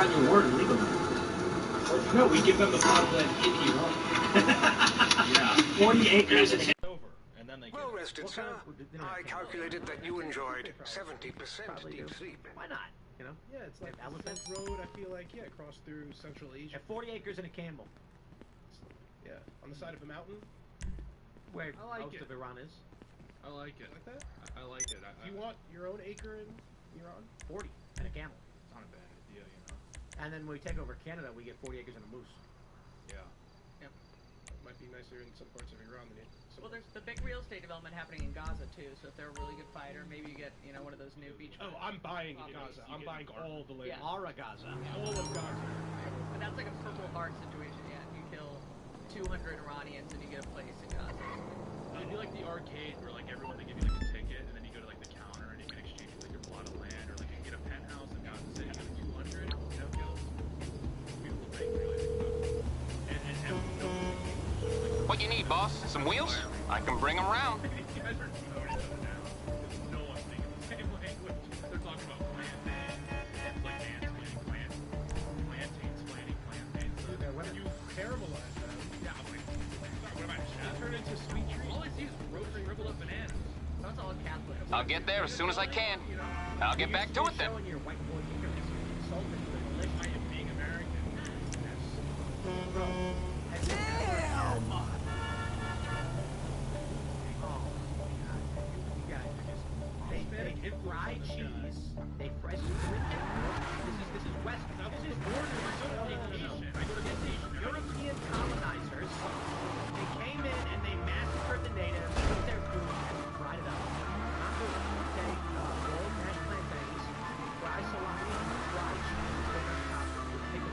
gotten your word legally. No, we give them the bottle and if you want. Yeah. 40 acres and Well rested, sir. I calculated that you enjoyed 70% deep sleep. Why not? You know? Yeah, it's like elephant road. I feel like cross through Central Asia. At 40 acres and a camel. Yeah, on the side of a mountain. Where most of Iran is. I like it. Like that? I like it. You want your own acre in Iran? 40 and a camel. It's not a bad idea, you know. And then when we take over Canada, we get 40 acres and a moose. Yeah. Yep. It might be nicer in some parts of Iran than in some. Well, there's the big real estate development happening in Gaza too. So if they're a really good fighter, maybe you get one of those new beach. Oh, I'm buying Gaza. I'm buying all the land. Yeah. Ara Gaza. All of Gaza. But that's like a Purple Heart situation. Yeah, you kill 200 Iranians and you get a place in Gaza. It'd be like the arcade where like everyone they give you like a ticket and then you go to like the counter and you can exchange like your plot of land or like you can get a penthouse in Gaza City for 200. Kills. Beautiful thing, really. What you need, boss? Some wheels? I can bring them around. These guys are noted now. No one's thinking the same language. They're talking about plantain. It's like mansplaining, plantain-splaining, plantain. You caramelize them. Yeah, I'm like, what am I, chef? Turn into sweet treats. All I see is shriveled up bananas. That's all Catholic. I'll get there as soon as I can. I'll get back to it then. Showing your white boy ignorance. Insulting the religion. I am being American. Damn! Oh, you guys are just... They fry cheese. They fry This is West. This is European colonizers. They came in and they massacred the natives, took their food, and fried it up. Not food. They rolled mashed plantains, fry salami, fry cheese, put it on top, take the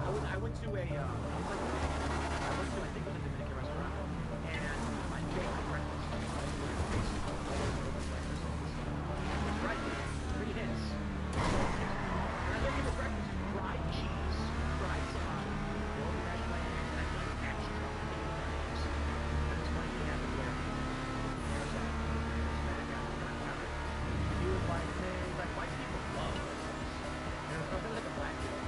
I went to a Dominican restaurant, and my favorite breakfast three hits. And I look at the breakfast, fried cheese, fried salami, rolled mashed plantains, and I put extra eggs. And it's funny you have it there. He was like, white people love this. And it was like a black dude.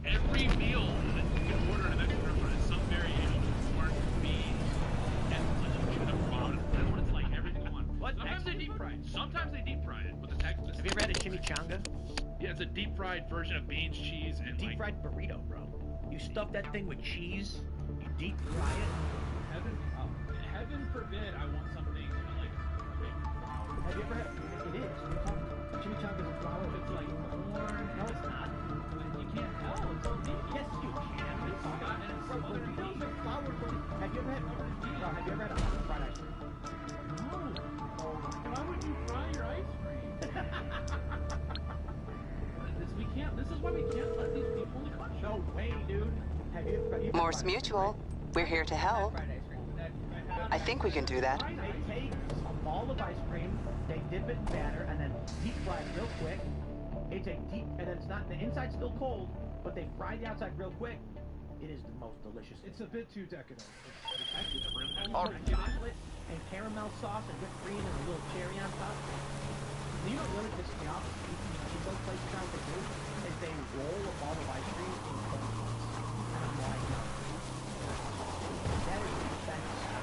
Every meal that you can order in a Mexican restaurant is some variation of corn, beans, and I don't know what it's like. Everything you want. What? Sometimes they deep fry it. Sometimes they deep fry it with the Texas. Have you ever had a chimichanga? Yeah, it's a deep fried version of beans, cheese, and Deep fried burrito, bro. You stuff that thing with cheese. You deep fry it. Heaven forbid I want something like flour. Have you ever had? It is. Chimichanga is a flour. It's like corn. No, it's not. You can't tell. It's all deep. Yes, you can. It's got and it's some other things are flour. Have you ever had? Have you ever had a fried ice cream? No. Why would you fry your ice cream? This is why we can't let these people in the country. No way, dude. Have you Morse Mutual. We're here to help. I think we can do that. They take a ball of ice cream, they dip it in batter, and then deep fry it real quick. It's a deep, and then it's not, the inside's still cold, but they fry the outside real quick. It is the most delicious. It's a bit too decadent. Chocolate and caramel sauce and whipped cream and a little cherry on top. You know what really pisses me off? Those places now what they do is they roll a ball of ice cream in cold sauce. And I'm like, that is thanks to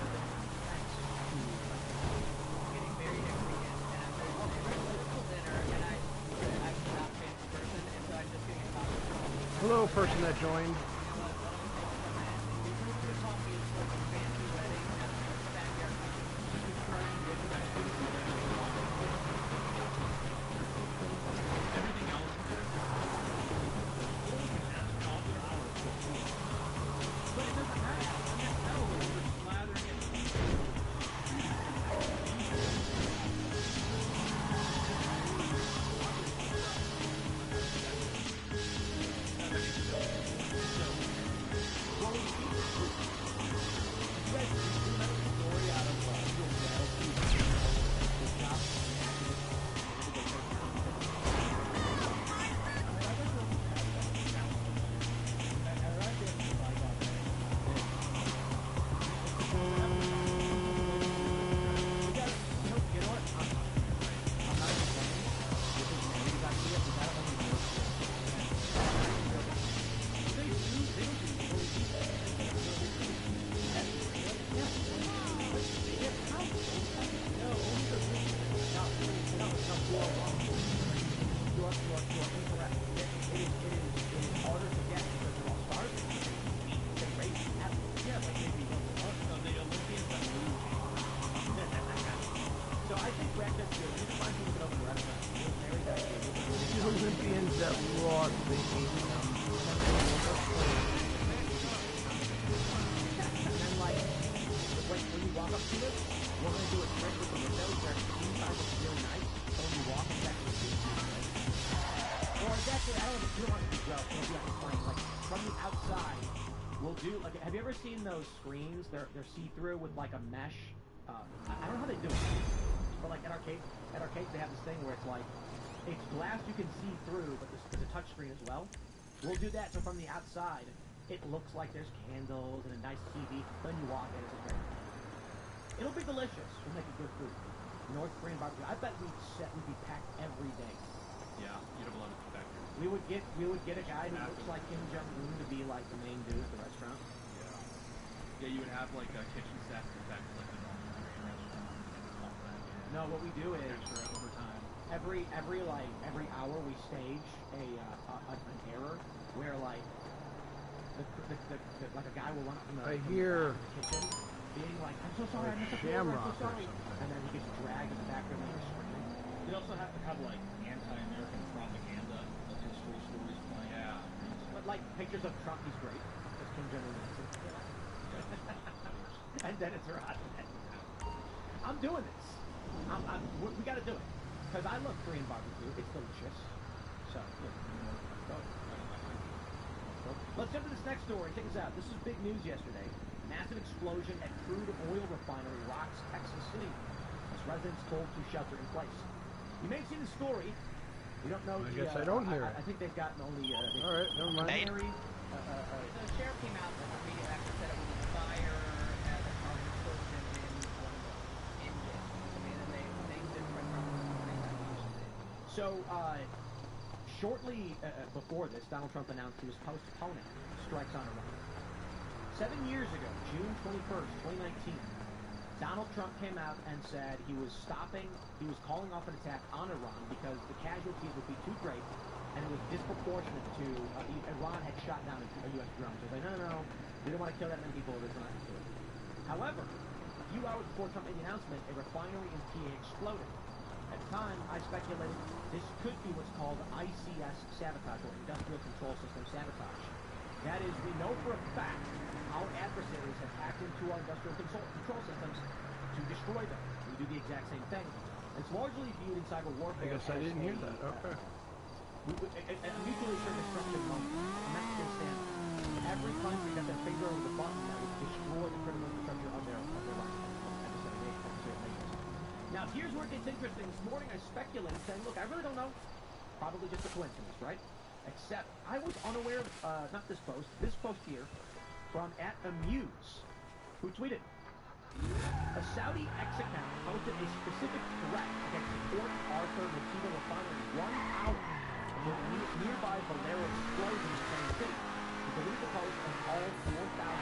Getting married next weekend, and I'm going to go dinner, and I'm not a fancy person, and so I'm just getting a coffee. Hello, person that joined. just do. You can find people that open restaurants. Very nice. The Olympians that lost, they hate them. And then, like, when you walk up to it, we're going to do a trick with the windows where inside looks really nice, but when you walk, it's actually really nice. Or it's actually, I don't know, you don't want it to be gross, it'll be like explained. Like, from the outside, we'll do, like, have you ever seen those screens? They're see-through with, like, a mesh. I don't know how they do it, but, like, at arcades, they have this thing where it's, like, it's glass you can see through, but there's a touch screen as well. We'll do that, so from the outside, it looks like there's candles and a nice TV. Then you walk in, it's great. It'll be delicious. We'll make a good food. North Korean barbecue. I bet we'd be packed every day. Yeah, you'd have a lot of back here. We would get a guy who looks like Kim Jong-un to be like the main dude at the restaurant. Yeah. Yeah, you would have like a kitchen staff in fact like the normal Korean restaurant. No, what we do is extra overtime. every hour we stage an error where like like a guy will run up from the kitchen being like, I'm so sorry, I missed the floor, I'm so sorry, and then he gets dragged in the background and he's screaming. They also have to have like anti-American propaganda, like history stories playing. Yeah. But like pictures of Trump, he's great. That's Kim Jong-un. And then it's Rodman. I'm doing this. We got to do it because I love Korean barbecue. It's delicious. So, let's jump to this next story. Check this out. This is big news yesterday. Massive explosion at crude oil refinery rocks Texas City as residents told to shelter in place. You may have seen the story. We don't know. I guess I don't hear it. I think they've gotten only. All right, never mind. The sheriff came out immediately after said it was a fire as a cause explosion in one of the engines. I mean, and they did press reference this morning that So, shortly before this, Donald Trump announced he was postponing strikes on Iran. 7 years ago, June 21st, 2019, Donald Trump came out and said he was calling off an attack on Iran because the casualties would be too great and it was disproportionate to, Iran had shot down a U.S. drone. So he was like, no, we don't want to kill that many people, there's nothing to it. However, a few hours before Trump made the announcement, a refinery in PA exploded. At the time, I speculated this could be what's called ICS sabotage, or Industrial Control System sabotage. That is, we know for a fact our adversaries have hacked into our industrial control systems to destroy them. We do the exact same thing. It's largely viewed in cyber warfare. I guess I didn't hear that. Okay. A mutually assured destruction moment. And that's going to stand. Every country got their finger over the button that would destroy the critical infrastructure of their life. Now, here's where it gets interesting. This morning, I speculated, saying, look, I really don't know. Probably just a coincidence, right? Except, I was unaware of, not this post here, from @Amuse, who tweeted, a Saudi X-account posted a specific threat against Port Arthur Motiva refinery 1 hour before the nearby Valero explosion in the same city. He deleted the post and all 4,700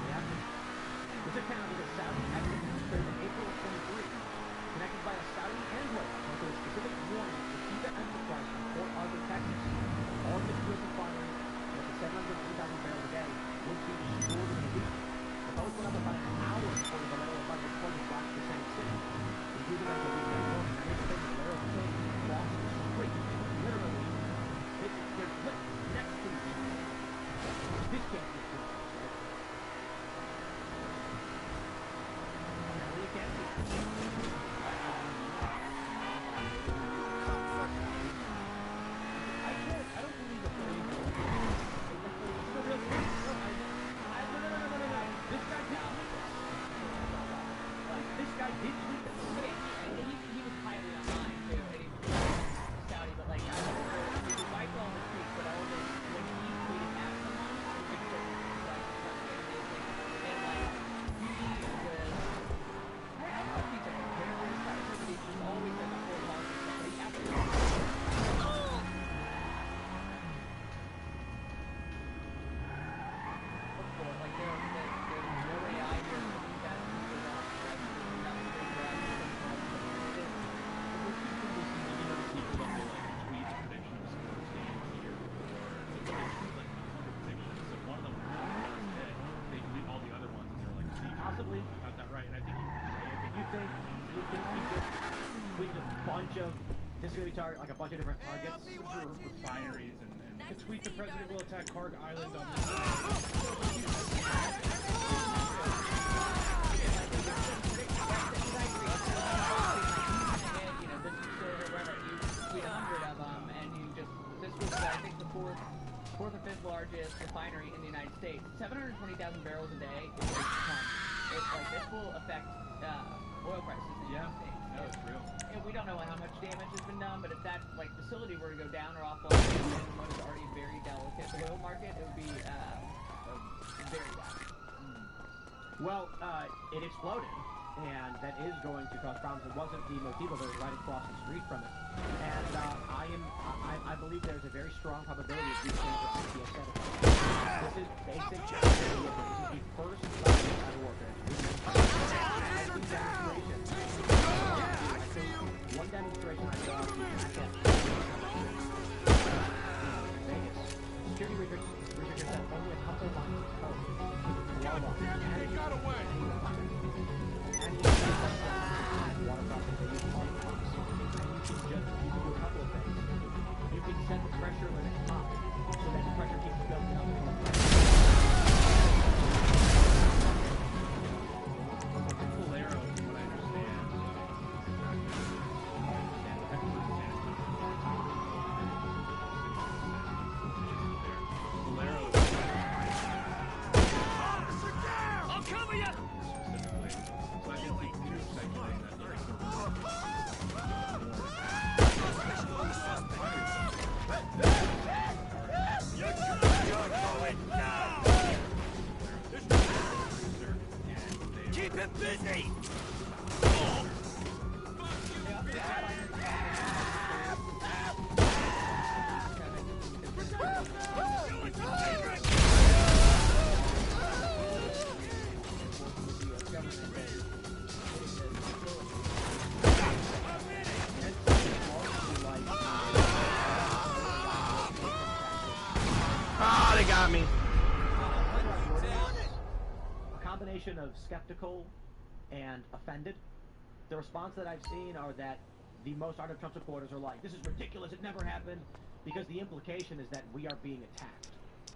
reactions. This account is a Saudi X-account created in April of 23, connected by a Saudi envoy with a specific warning to Motiva Enterprise from Port Arthur, Texas. All of the U.S. refinery with the 750,000 barrels a day would be destroyed in a week. The post went up about an hour before the Valero refinery explosion rocked the same city. The user then believed that more than anything, the Valero facility across the street. Literally, they're lit next to each other. This can't be true. You can't be I don't believe a thing. It's a real thing. No. This guy did tweet this. This guy did tweet this. He was highly online too. And he was Saudi, but like, I don't know. He wiped all the tweets, but all the, when he tweeted at someone, it was like, and like, he was, I don't know if he's like a terrorist, but he's always like a whole lot of stuff, but he absolutely like there's no AI here to do that. Possibly. Got that right, and I think think with a bunch of this is going to be like a bunch of different targets? Refineries and The tweet: the president will attack Karg Island on the fourth or fifth largest refinery in the United States. 720,000 barrels a day is a ton. It's like this will affect oil prices in the United States. No, it's real. And we don't know how much damage has been done, but if that facility were to go down or offline in what is already a very delicate oil market, it would be very bad. Well, it exploded, and that is going to cause problems. It wasn't the Motivo that was right across the street from it. And I believe there's a very strong probability of these things are ICS edified. This is basic warfare. This is the first level of warfare. One demonstration I saw in Vegas. Security researchers said only a couple lines of code. He got away! And you can water process that use pump pumps. And you can do a couple of things. You can set the pressure limit up so that the pressure keeps building up. Bolero, from what I understand. Bolero. I'll cover you! Specifically. So I think they're speculating that Keep him busy! Ah, they got me. A combination of skeptical and offended. The response that I've seen are that the most ardent Trump supporters are like, this is ridiculous, it never happened, because the implication is that we are being attacked.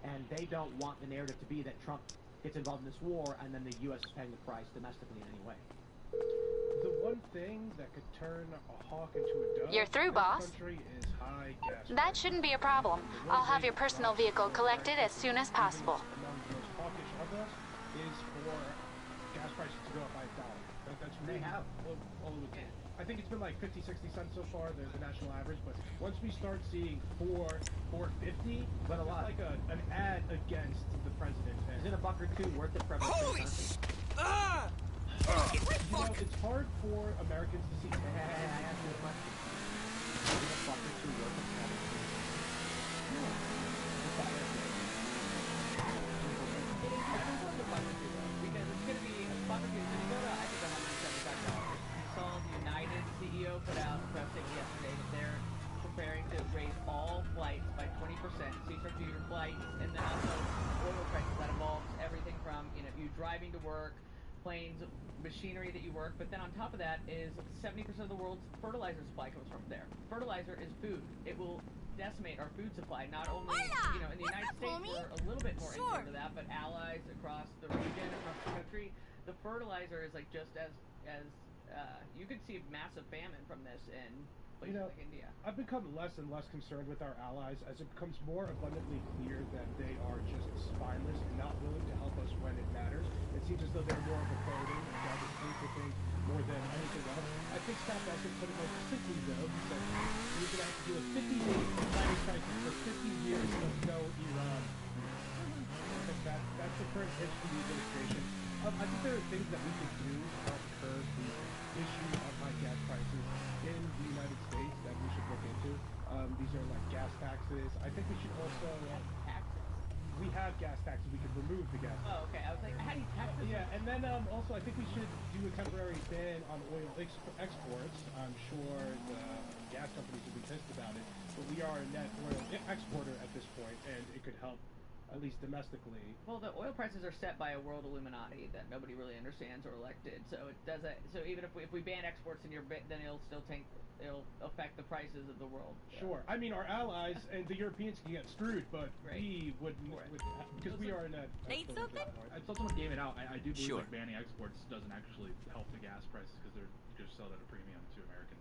And they don't want the narrative to be that Trump gets involved in this war and then the U.S. is paying the price domestically in any way. The one thing that could turn a hawk into a dove. You're through, in this boss. country is high gas That prices. shouldn't be a problem. I'll have your personal vehicle collected as soon as possible. Among the most hawkish of us is for gas prices to go up by $1. That's They really have. all it would take. I think it's been like 50, 60 cents so far, the national average, but once we start seeing $4.50, But a lot. it's like an ad against the president. And, Is it $1 or $2 worth it for everyone? Holy sh... Ah! it's hard for Americans to see. I asked you a question. Is it $1 or $2 worth it for everyone? Because it's going to be a $1 or $2. It's going to go to, I think, $175. I saw the United CEO put out a press statement yesterday that they're preparing to raise all flights by 20%. So you start to do your flights, and then also oil prices. That involves everything from you driving to work, planes, machinery that you work. But then on top of that is 70% of the world's fertilizer supply comes from there. Fertilizer is food. It will decimate our food supply, not only in the United States we're a little bit more into that, but allies across the region, across the country. The fertilizer is like just as you could see a massive famine from this in places like India. I've become less and less concerned with our allies as it becomes more abundantly clear that they are just spineless and not willing to help us when it matters. It seems as though they're more of a burden and drive us thing more than anything else. I think Scott Bessent put it most succinctly though. He said we're going to have to deal with 50 days of climate crisis for 50 years of no Iran. I think that's the current pitch for the administration. I think there are things that we could do to help curb the issue of high gas prices in the United States that we should look into. These are like gas taxes. I think we should also... Taxes? We have gas taxes. We could remove the gas taxes. Oh, okay. I was like, how do you tax this? Yeah, and then also I think we should do a temporary ban on oil exports. I'm sure the gas companies will be pissed about it, but we are a net oil exporter at this point, and it could help at least domestically. Well, the oil prices are set by a world Illuminati that nobody really understands or elected. So it doesn't. So even if we ban exports in then it'll still it'll affect the prices of the world. Sure. I mean, our allies and the Europeans can get screwed, but we wouldn't, because we are in a... Need something? I saw someone game it out. I do believe like, banning exports doesn't actually help the gas prices because they're just sell at a premium to American.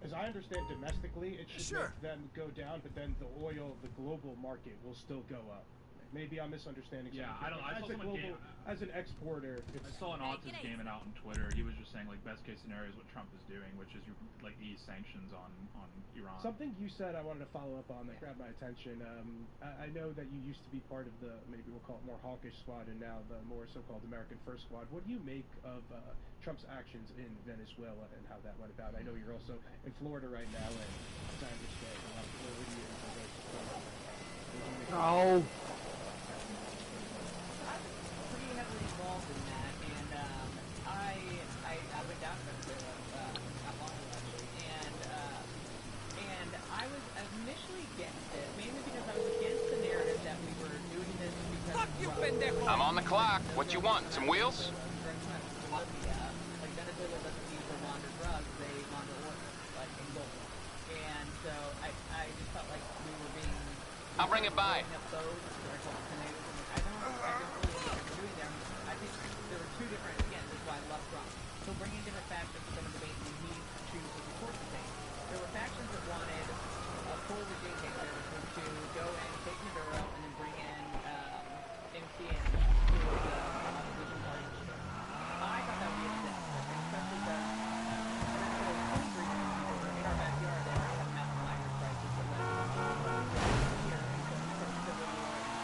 As I understand, domestically, it should make them go down, but then the global market will still go up. Maybe I'm misunderstanding something. Yeah, I don't know. As an exporter, I saw an autist gaming out on Twitter. He was just saying, like, best case scenario is what Trump is doing, which is, like, ease sanctions on Iran. Something you said I wanted to follow up on that grabbed my attention. I know that you used to be part of the, maybe we'll call it more hawkish squad, and now the more so-called American First Squad. What do you make of Trump's actions in Venezuela and how that went about? I know you're also in Florida right now, and as I understand, a lot of Floridians are very supportive. Oh! Pretty heavily involved in that, and I went down to Venezuela not long ago actually, and I was initially against it, mainly because I was against the narrative that we were doing this because Fuck you, pendejo! I'm on the clock. What you want? Some wheels? Like Venezuela doesn't use the launder drugs, they launder oil, like in gold. And so I just felt like we were being... I'll bring it by. I don't really know what we're doing there. I think there were two different, again, this is why I love Trump. So bringing different factions to the debate and he chooses to support the thing. There were factions that wanted a full regime change, which was to go and take Maduro and then bring in MCN, who was the opposition party. I thought that would be a step, especially because Venezuela's country were in our backyard. They already have a massive migrant crisis that led to here, and so civil war.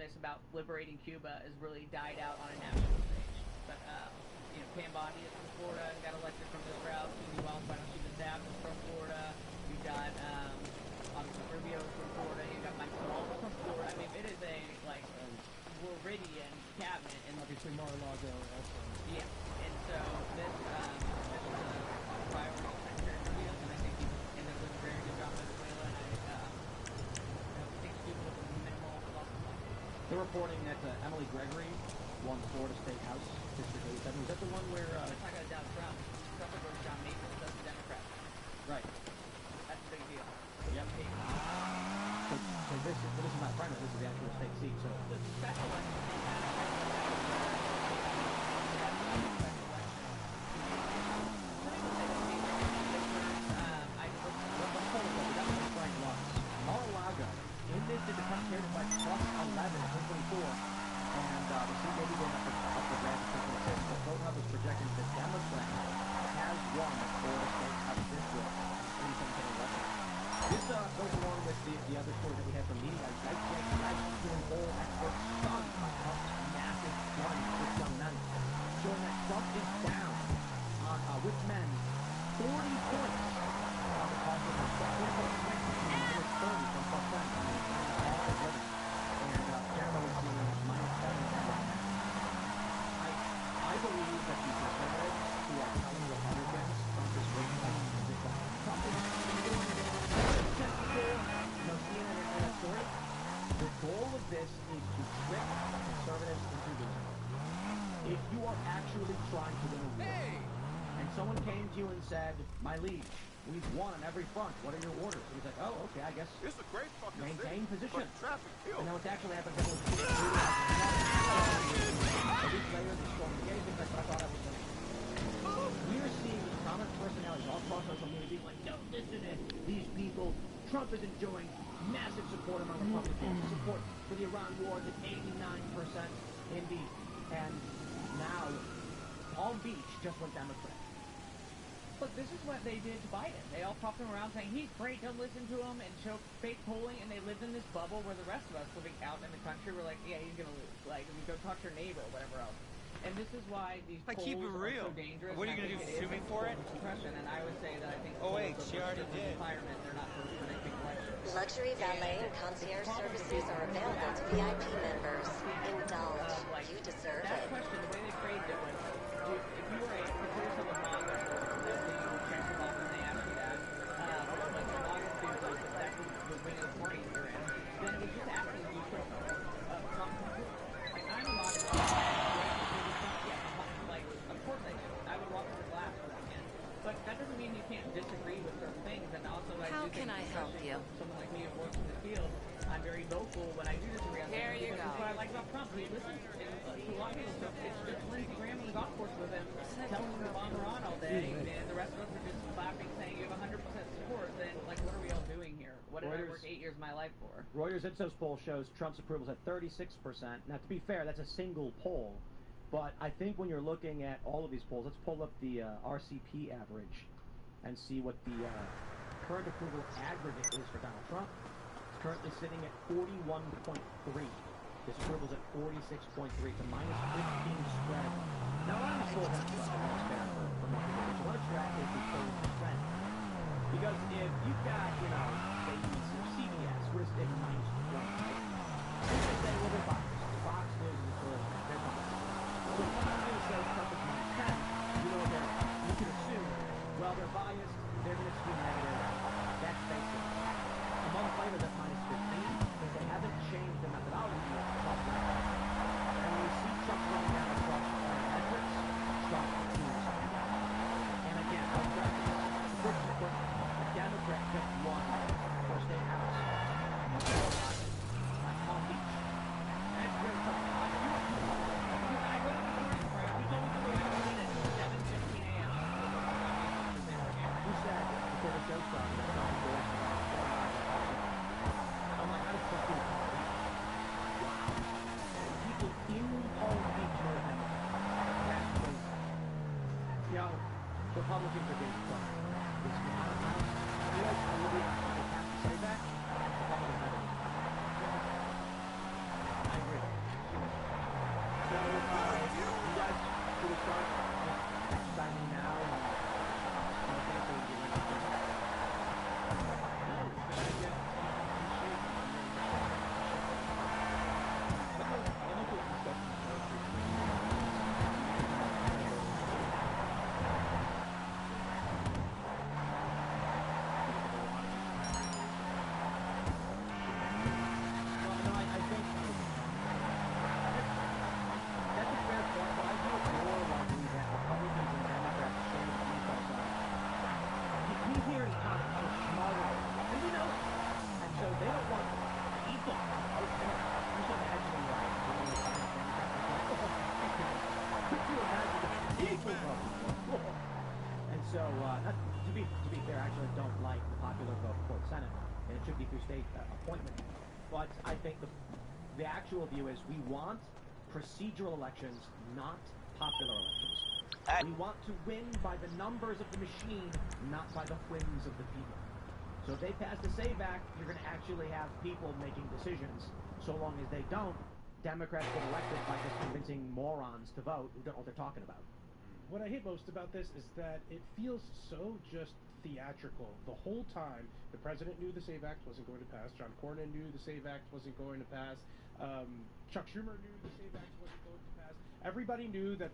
serious about liberating Cuba has really died out on a national stage. But, you know, Pam Bondi is from Florida and got elected from this route. Cindy Wells, why don't she just dab, is from Florida. You got, obviously Rubio is from Florida. You got Mike Small from Florida. I mean, it is a, like, Floridian cabinet. And obviously Mar-a-Lago also. Yeah. And so this is a priority of Secretary Rubio, and I think he ended up doing a very good job in Venezuela, and I think Cuba was a minimal loss of life. They're reporting that Emily Gregory won Florida State House District 87. Was that the one where... It's not going to doubt Trump. Trump is over John Mason, that's the Democrat. Right. That's a big deal. Yep. So this is not primary, this is the actual state seat, so... The special election they had Mar-a-Lago, in this, the Trump carried by plus 11 in 2024, and the seat may be going up the draft in 2026, but Vote Hub is projecting that Democrat has won Florida State House District in 2017 election. This goes along with the other story that we had from media. Guys doing all experts stunned by Trump's massive gun with young men, showing that Trump is down on with men 40 points on the cost of his 30 from plus 10. And Canada was seeing minus 7 right now. I believe that the conservatives who are telling Republicans Trump is winning Trump is story. The goal of this is to trick conservatives into losing. If you are actually trying to win a war, and someone came to you and said, "My liege, we've won on every front. What are your orders?" And he's like, "Oh, okay, I guess It's a great fucking maintain city, position." but traffic kills. And now what's actually happened is a week later, they stormed the gate because I thought I was winning. We're seeing these prominent personalities all across social media being like, "Don't listen to these people. Trump is enjoying massive support among Republicans. Support for the Iran war is at 89% indeed." And now, Palm Beach just went Democrat. Look, this is what they did to Biden. They all popped him around saying, he's great, don't listen to him, and show fake polling, and they lived in this bubble where the rest of us living out in the country were like, yeah, he's going to lose. Like, if you go talk to your neighbor or whatever else. And this is why these polls keep it are real. so dangerous. What are you going to do, sue me for it? Suppression, and I would say that I think Oh, wait, polls she are already did. environment, they're not for predicting elections. Luxury valet and concierge services are available to VIP members. Indulge. You deserve That it. question, the way they phrased it was, if you were consider yourself a MAGA, check them off when they ask you that, like the MAGA dude, like that's the wing of the party you're in, then it was just asking you Trump. Like, I'm a MAGA. Like, of course I do. I would walk through the glass for that man. But that doesn't mean you can't disagree with certain things, and also How can I help you? Someone like me who works in the field, I'm very vocal when I do disagree on There things. you Because go. that's what I like about Trump. He listens to a lot of people. So it's just Lindsey Graham on the golf course with him, telling him to bomb Iran all day, and the rest of us are just clapping, saying you have 100% support. Then, like, what are we all doing here? What did I work 8 years of my life for? Reuters Ipsos poll shows Trump's approval is at 36%. Now, to be fair, that's a single poll. But I think when you're looking at all of these polls, let's pull up the RCP average and see what the current approval aggregate is for Donald Trump. It's currently sitting at 41.3. Disapproval is at 46.3. It's a minus 15 spread. Now, a lot of these polls have to fair for most people. What you want to track is the polling trend. Because if you've got, you know, say CBS, we're sitting minus 1. You can say, well, they're biased. Fox News is delicious. They're biased. Well, if someone's going to say Trump is minus 10, you know, you can assume, well, they're biased, they're going to skew negative. That's basic. A month later, that's minus 15. They haven't changed the methodology yet. And when you see Trump running down across metrics, Trump moves. And again, I'll grab this. A Democrat just won for state house. Palm Beach. That's really tough. I go to the morning prayer. We told me to go to the at 7:15 a.m. Who said before the show started that Trump was going to I'm like, how does Trump do it? Wow. People in Palm Beach know him. That's crazy. You know, Republicans are getting Trump. I really have to say that. Republicans are getting I agree. So, to be fair, I actually don't like the popular vote for the Senate, and it should be through state appointment. But I think the actual view is we want procedural elections, not popular elections. We want to win by the numbers of the machine, not by the whims of the people. So if they pass the SAVE Act, you're going to actually have people making decisions. So long as they don't, Democrats get elected by just convincing morons to vote who don't know what they're talking about. What I hate most about this is that it feels so just theatrical. The whole time, the president knew the SAVE Act wasn't going to pass. John Cornyn knew the SAVE Act wasn't going to pass. Chuck Schumer knew the SAVE Act wasn't going to pass. Everybody knew that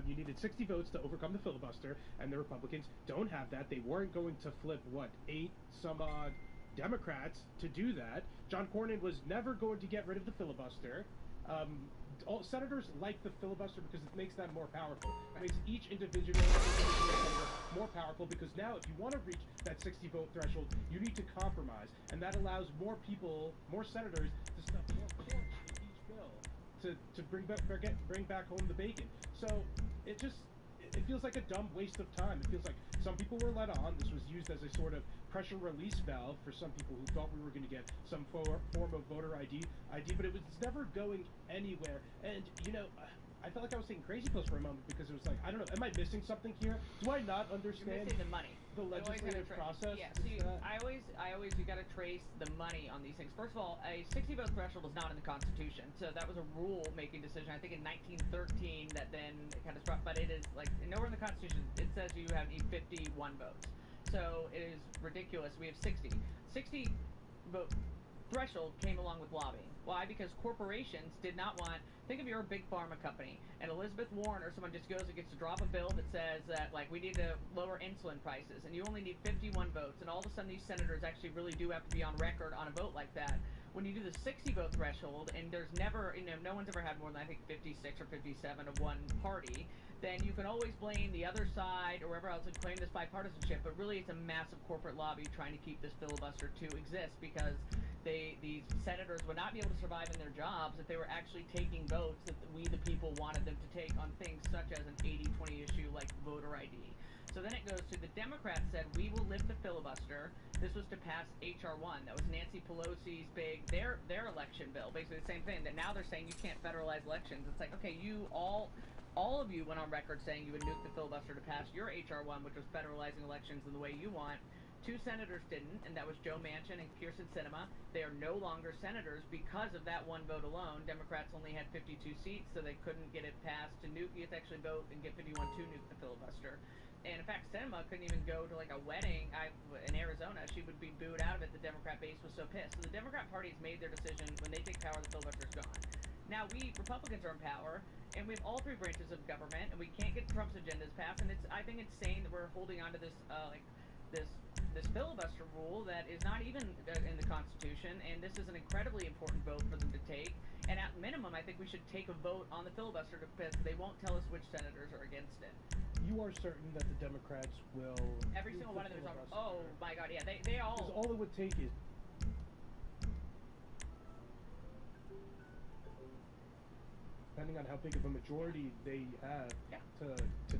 you needed 60 votes to overcome the filibuster, and the Republicans don't have that. They weren't going to flip, 8 some odd Democrats to do that. John Cornyn was never going to get rid of the filibuster. All senators like the filibuster because it makes them more powerful. It makes each individual senator more powerful because now if you want to reach that 60 vote threshold, you need to compromise, and that allows more people, more senators, to stuff more porch in each bill to bring back home the bacon. So it feels like a dumb waste of time. It feels like some people were led on. This was used as a sort of pressure release valve for some people who thought we were going to get some form of voter ID, but it was never going anywhere. And, I felt like I was taking crazy pills for a moment because it was like, I don't know, am I missing something here? Do I not understand? You're missing the money. The legislative process? Yeah, so I always, you gotta trace the money on these things. First of all, a 60 vote threshold is not in the Constitution, so that was a rule-making decision, I think in 1913, that then kind of struck, but it is, nowhere in the Constitution, it says you need 51 votes. So it is ridiculous. We have 60. 60 vote threshold came along with lobbying. Why? Because corporations did not want, think of your big pharma company, and Elizabeth Warren or someone just goes and gets to drop a bill that says that, we need to lower insulin prices, and you only need 51 votes, and all of a sudden these senators actually really do have to be on record on a vote like that. When you do the 60 vote threshold, and there's never, no one's ever had more than, I think, 56 or 57 of one party, then you can always blame the other side or wherever else and claim this bipartisanship, but really it's a massive corporate lobby trying to keep this filibuster to exist because these senators would not be able to survive in their jobs if they were actually taking votes that we, the people, wanted them to take on things such as an 80-20 issue like voter ID. So then it goes to the Democrats said, we will lift the filibuster. This was to pass H.R. 1. That was Nancy Pelosi's their election bill. Basically the same thing, that now they're saying you can't federalize elections. It's like, okay, all of you went on record saying you would nuke the filibuster to pass your H.R. 1, which was federalizing elections in the way you want. 2 senators didn't, and that was Joe Manchin and Kyrsten Sinema. They are no longer senators because of that one vote alone. Democrats only had 52 seats, so they couldn't get it passed to nuke. You have to actually vote and get 51 to nuke the filibuster. And in fact, Sinema couldn't even go to a wedding in Arizona. She would be booed out of it. The Democrat base was so pissed. So the Democrat Party has made their decision. When they take power, the filibuster's gone. Now we Republicans are in power, and we have all 3 branches of government, and we can't get Trump's agendas passed. And I think it's insane that we're holding on to this this filibuster rule that is not even in the Constitution, and this is an incredibly important vote for them to take. And at minimum, I think we should take a vote on the filibuster because they won't tell us which senators are against it. You are certain that the Democrats will... Every single one of them is on... Oh, my God, yeah, they all... Because all it would take is... Depending on how big of a majority they have to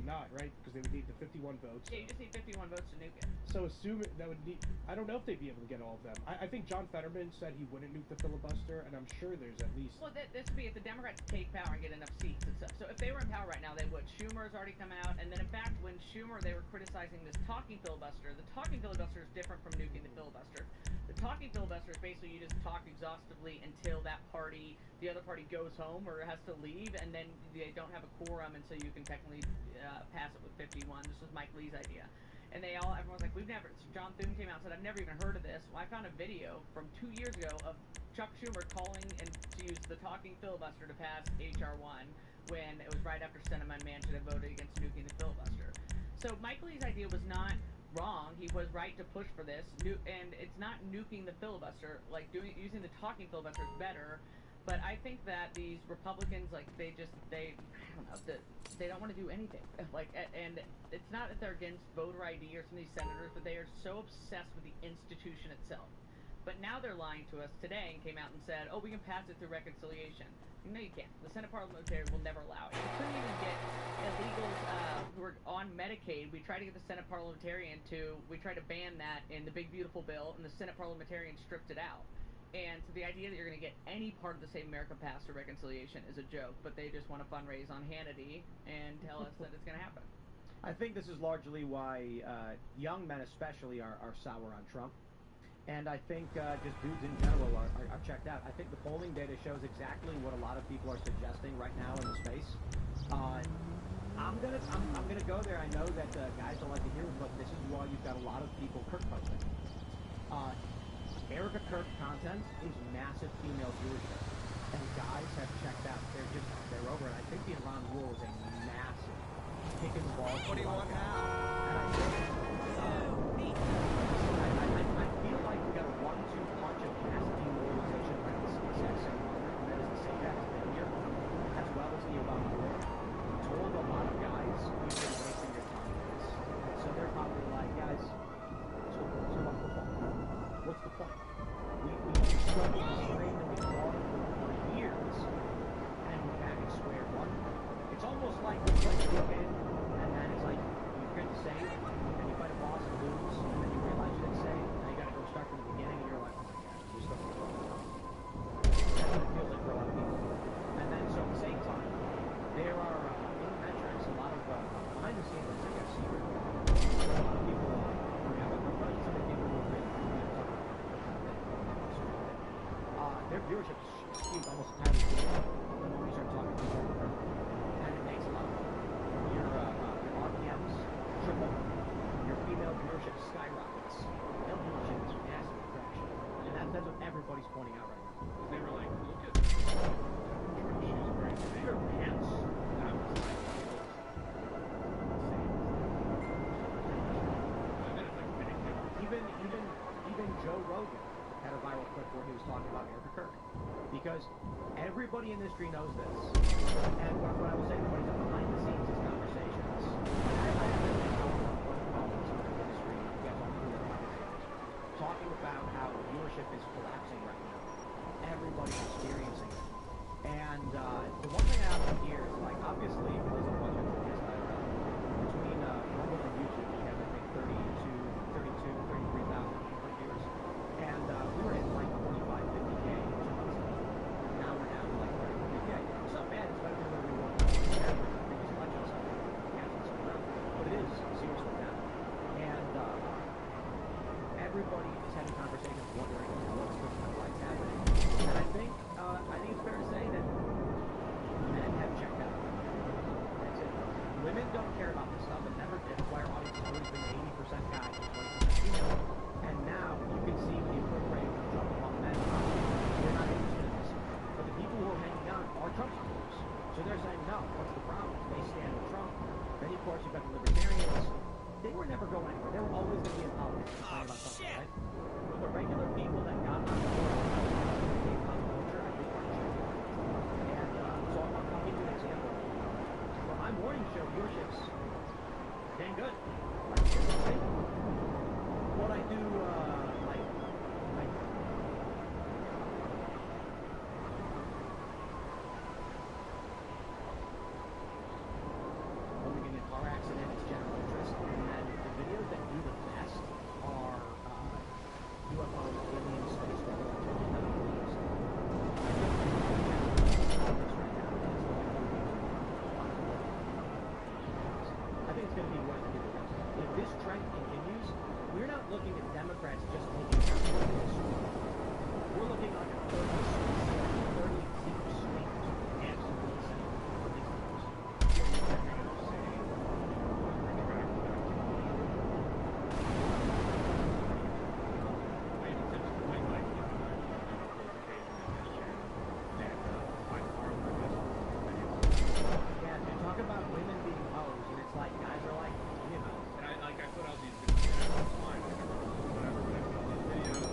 not, right? Because they would need the 51 votes. Yeah, you just need 51 votes to nuke it. So assume that would need... I don't know if they'd be able to get all of them. I think John Fetterman said he wouldn't nuke the filibuster, and I'm sure there's at least... Well, this would be if the Democrats take power and get enough seats and stuff. So if they were in power right now, they would. Schumer's already come out, and then in fact, when they were criticizing this talking filibuster, the talking filibuster is different from nuking the filibuster. The talking filibuster is basically you just talk exhaustively until the other party goes home or has to leave, and then they don't have a quorum, and so you can technically pass it with 51. This was Mike Lee's idea. And everyone's like, John Thune came out and said, I've never even heard of this. Well, I found a video from 2 years ago of Chuck Schumer calling and to use the talking filibuster to pass H.R. 1 when it was right after Sinema and Manchin had voted against nuking the filibuster. So Mike Lee's idea was not wrong. He was right to push for this, and it's not nuking the filibuster. Using the talking filibuster is better. But I think that these Republicans, they don't want to do anything. And it's not that they're against voter ID or some of these senators, but they are so obsessed with the institution itself. But now they're lying to us today and came out and said, oh, we can pass it through reconciliation. No, you can't. The Senate Parliamentary will never allow it. You couldn't even get illegals who are on Medicaid. We tried to get the Senate Parliamentarian we tried to ban that in the Big Beautiful Bill, and the Senate Parliamentarian stripped it out. And so the idea that you're going to get any part of the Save America Pass through reconciliation is a joke, but they just want to fundraise on Hannity and tell us that it's going to happen. I think this is largely why young men especially are sour on Trump. And I think just dudes in general are checked out. I think the polling data shows exactly what a lot of people are suggesting right now in the space. I'm gonna go there. I know that guys don't like to hear it, but this is why you've got a lot of people Kirk posting. Erica Kirk content is massive female viewership, and guys have checked out. They're over it. I think the Iran war was a massive kick in the balls. What do you want now? And I think, I feel like we got a 1-2 punch of mass demoralization around this exact same moment. And that is the same guy that's been here, as well as the Obama war. Told a lot of guys, you've been wasting your time with this. And so they're probably like, guys, so what's the point? What's the point? We struggled to train and we fought for years, and we're back at square one. It's almost like we play a game, and then it's like, you get to save, and you fight a boss and lose, and then you realize you didn't save, and you gotta go start from the beginning, and you're like, oh my god, we're stuck in the wrong. That's what it feels like for a lot of people. And then, so at the same time, there are, in the metrics, a lot of behind the scenes, I guess, secret. A lot of people, some of the people who are really their viewership is skewed almost entirely the moment you start talking to people, and it makes a lot of money. Your RPMs triple, your female viewership skyrockets, male viewership is massive fraction, and that's what everybody's pointing out right now. They were like, look at this. She's wearing Your pants. That was like, Even Joe Rogan had a viral clip where he was talking about Erica Kirk, because everybody in the industry knows this. And what I will say to everybody is that behind the scenes these conversations, I have been in the industry, you guys all know that, talking about how viewership is collapsing right now. Everybody's experiencing it. And the one thing I have here is, like, obviously, because of budget for this, between Rumble and YouTube, we have, I think, 33,000 viewers. And we were hitting like 45, 50K 2 months ago. Now we're down to like 30, 50K. It's not bad. It's better than where we were last year. Previous election cycle. But it is seriously down. And everybody is having conversations wondering what's happening. And I think it's fair to say that men have checked out. That's it. Women don't care about this stuff. It never did. That's why our audience has always been 80% guys and 20% female. And now you can see the appropriate jump among men. They're not interested in this. But the people who are hanging on are Trump supporters. So they're saying, no, what's the problem? They stand with Trump. Then, of course, you've got the libertarians. They were never going anywhere. They were always going to be in politics. About something, right? But the regular people that got on board became pop culture, I think, are changing. And so I'll give you an example. For my morning show, viewerships dang good. Like, seriously. What I do, like when we get in a car accident, it's general interest, and then the videos that do the best are UFOs, alien space weather, none of these. I think it's going to be worth it. If this trend continues, we're not looking at Democrats just taking down this. We're looking like a 30 seat swing to absolute center for these yeah, dude, talk about women being hoes, and it's like guys are like, you know. And I put out these videos online, whatever, but I put out these videos.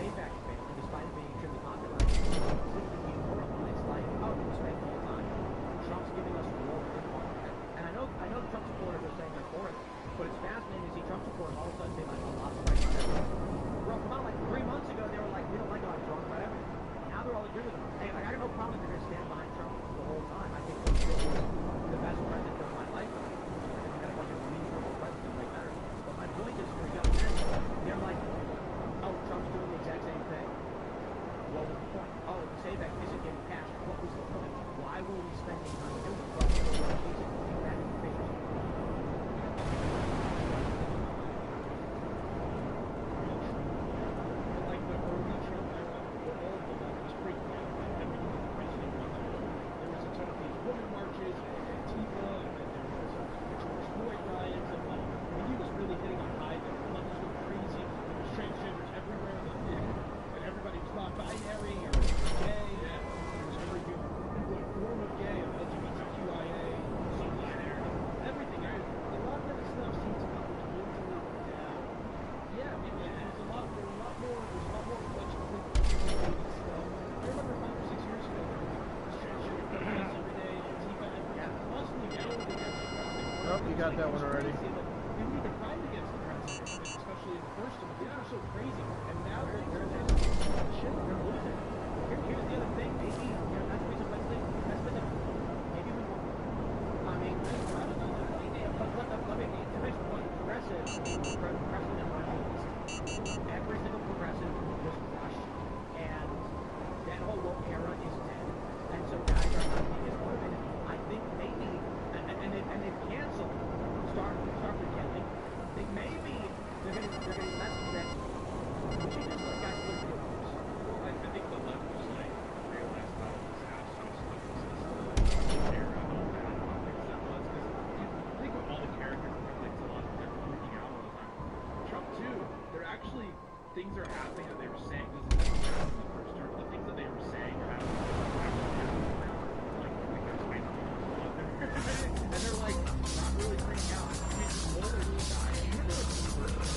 APEC fan, despite it being extremely popular, completely demoralized. Like, oh, we spend all the time. Trump's giving us war we didn't want. And I know Trump supporters are saying they're for it, but it's fascinating to see Trump supporters all of a sudden say like, oh, lots of rights on everything. Bro, come on, like 3 months ago they were like, we don't like Donald Trump, about everything. Now they're all agree with him. Hey, like, I got no problem if they're going to stand behind Trump the whole time. I think Trump still was the best president of my lifetime. I think we got a bunch of reasonable presidents like better. But my point is, for young men, they're like, oh, Trump's doing the exact same thing. What was the point? Oh, the SAVEC isn't getting passed. What was the point? Why were we spending time doing it? But we were taking that into favor. Like the early Trump era, where all of the left was freaking out about everything the president wanted to do. There was a ton of these women marches and Antifa, and then there was the George Floyd riots, and like when he was really hitting a high, the left was going crazy. There was transgenders everywhere, and everybody was non-binary or gay. There was every new form of gay, of LGBTQIA, everything. A lot of that stuff seems to be dwindling down. Yeah, there's a lot more legislative stuff. I remember 5 or 6 years ago, there was transgender protests every day, Antifa, constantly yelling against the president. Oh, you got that one already. They would even fight against the president, especially in the first one. Things are so crazy, and now they're shit. They're losing. Here's the other thing, maybe, that's the reason maybe we won't. I mean, let me finish the point. Precedent every single progressive was crushed, and that whole woke era is dead, and so guys are not being as motivated. I think maybe, and they've canceled, start pretending. I think maybe they're getting lessons that we should just let guys live their lives. I think the left was like realized that it was how socialist era how bad politics that was, because you think of all the characters in like a lot of them freaking out all the time. Trump too, they're actually things are happening that they were saying. This is in the first term. The things that they were saying are actually happening now. Like there's white people out there, and they're like not really freaking out. I mean, all their guys, you remember like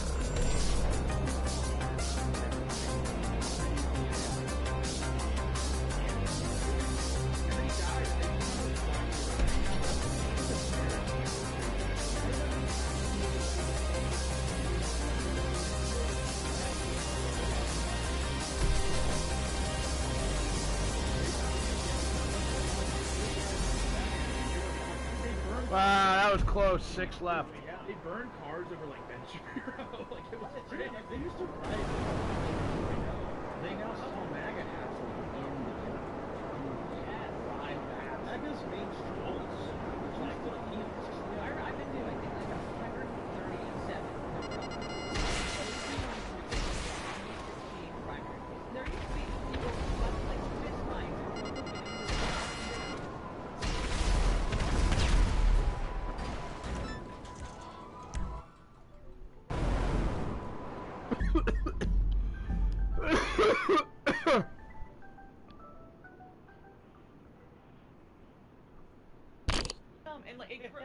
Wow, that was close. 6 left. they burned cars over like Ben Shapiro. Like it was crazy. They used to riot. They now somehow MAGA hats in the MAGA's main struggle is like Filipinos. I've been doing, I think, like 137 primaries. There used to be people like this line. And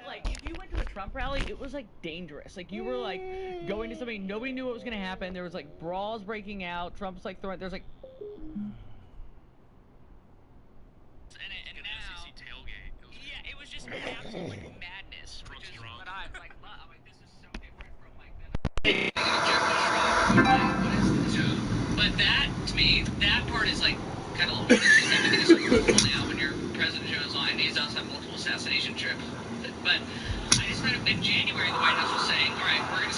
like if you went to a Trump rally, it was like dangerous. Like you were like going to something, nobody knew what was gonna happen. There was like brawls breaking out. Trump's like throwing. There's like. And now, yeah, it was just absolute like madness. Which is what I'm like. I'm like, this is so different from like. But that to me, that part is like kind of everything is like cool now when you're President Joe's line. He's also had multiple assassination trips. But I just found in January the White House was saying, all right, we're going to